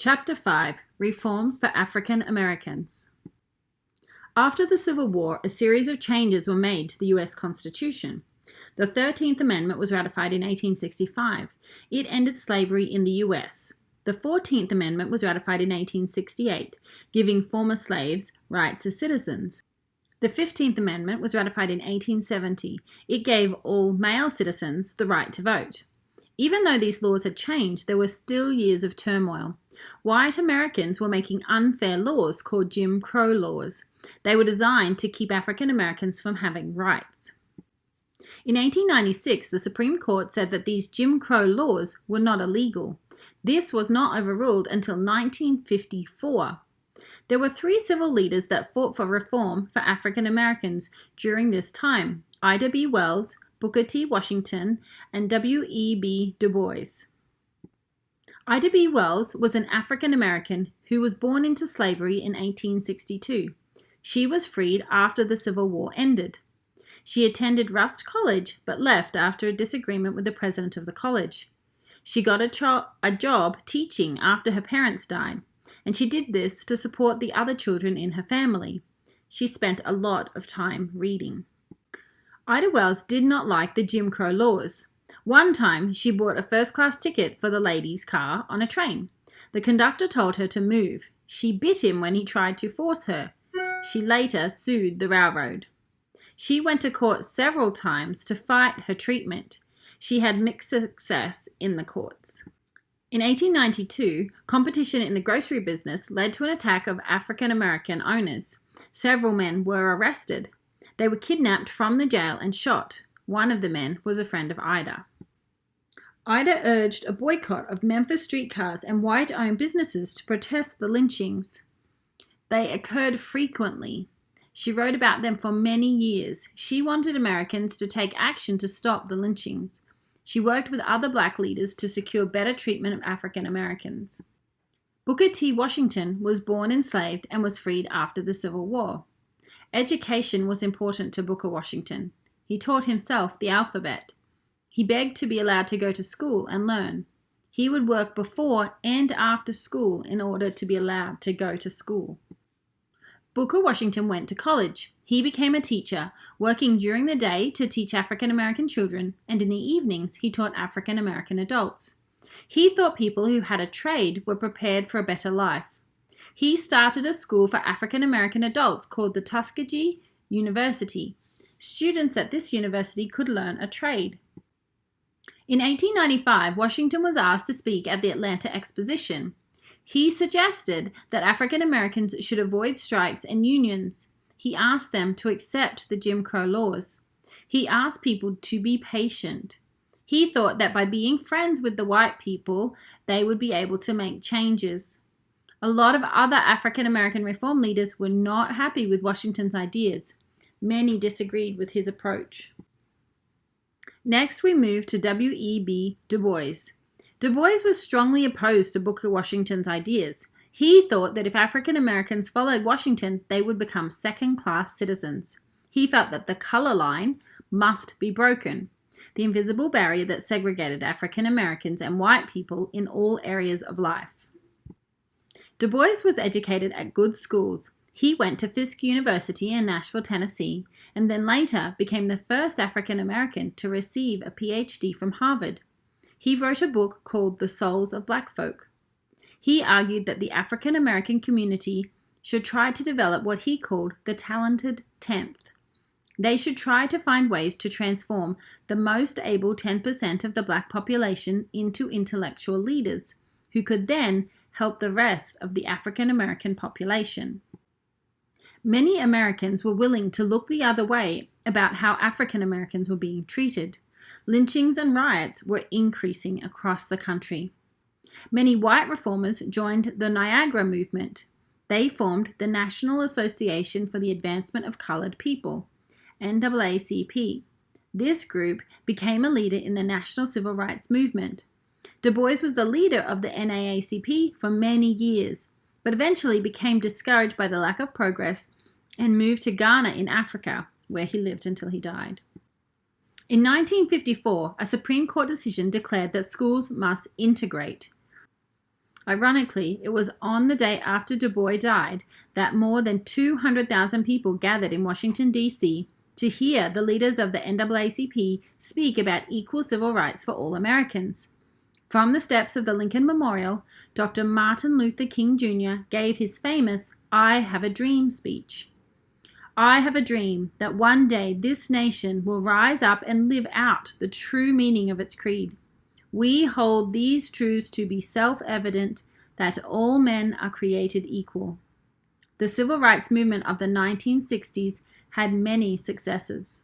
Chapter 5: Reform for African Americans. After the Civil War, a series of changes were made to the U.S. Constitution. The 13th Amendment was ratified in 1865. It ended slavery in the U.S. The 14th Amendment was ratified in 1868, giving former slaves rights as citizens. The 15th Amendment was ratified in 1870. It gave all male citizens the right to vote. Even though these laws had changed, there were still years of turmoil. White Americans were making unfair laws called Jim Crow laws. They were designed to keep African Americans from having rights. In 1896, the Supreme Court said that these Jim Crow laws were not illegal. This was not overruled until 1954. There were three civil leaders that fought for reform for African Americans during this time: Ida B. Wells, Booker T. Washington, and W.E.B. Du Bois. Ida B. Wells was an African American who was born into slavery in 1862. She was freed after the Civil War ended. She attended Rust College but left after a disagreement with the president of the college. She got a job teaching after her parents died, and she did this to support the other children in her family. She spent a lot of time reading. Ida Wells did not like the Jim Crow laws. One time, she bought a first-class ticket for the ladies' car on a train. The conductor told her to move. She bit him when he tried to force her. She later sued the railroad. She went to court several times to fight her treatment. She had mixed success in the courts. In 1892, competition in the grocery business led to an attack of African American owners. Several men were arrested. They were kidnapped from the jail and shot. One of the men was a friend of Ida. Ida urged a boycott of Memphis streetcars and white-owned businesses to protest the lynchings. They occurred frequently. She wrote about them for many years. She wanted Americans to take action to stop the lynchings. She worked with other black leaders to secure better treatment of African Americans. Booker T. Washington was born enslaved and was freed after the Civil War. Education was important to Booker Washington. He taught himself the alphabet. He begged to be allowed to go to school and learn. He would work before and after school in order to be allowed to go to school. Booker Washington went to college. He became a teacher, working during the day to teach African American children, and in the evenings he taught African American adults. He thought people who had a trade were prepared for a better life. He started a school for African American adults called the Tuskegee University. Students at this university could learn a trade. In 1895, Washington was asked to speak at the Atlanta Exposition. He suggested that African Americans should avoid strikes and unions. He asked them to accept the Jim Crow laws. He asked people to be patient. He thought that by being friends with the white people, they would be able to make changes. A lot of other African American reform leaders were not happy with Washington's ideas. Many disagreed with his approach. Next, we move to W.E.B. Du Bois. Du Bois was strongly opposed to Booker Washington's ideas. He thought that if African Americans followed Washington, they would become second-class citizens. He felt that the color line must be broken, the invisible barrier that segregated African Americans and white people in all areas of life. Du Bois was educated at good schools. He went to Fisk University in Nashville, Tennessee, and then later became the first African American to receive a PhD from Harvard. He wrote a book called The Souls of Black Folk. He argued that the African American community should try to develop what he called the talented 10th. They should try to find ways to transform the most able 10% of the black population into intellectual leaders, who could then help the rest of the African American population. Many Americans were willing to look the other way about how African Americans were being treated. Lynchings and riots were increasing across the country. Many white reformers joined the Niagara movement. They formed the National Association for the Advancement of Colored People, NAACP. This group became a leader in the national civil rights movement. Du Bois was the leader of the NAACP for many years, but eventually became discouraged by the lack of progress and moved to Ghana in Africa, where he lived until he died. In 1954, a Supreme Court decision declared that schools must integrate. Ironically, it was on the day after Du Bois died that more than 200,000 people gathered in Washington, D.C. to hear the leaders of the NAACP speak about equal civil rights for all Americans. From the steps of the Lincoln Memorial, Dr. Martin Luther King Jr. gave his famous "I Have a Dream" speech. I have a dream that one day this nation will rise up and live out the true meaning of its creed. We hold these truths to be self-evident, that all men are created equal. The civil rights movement of the 1960s had many successes.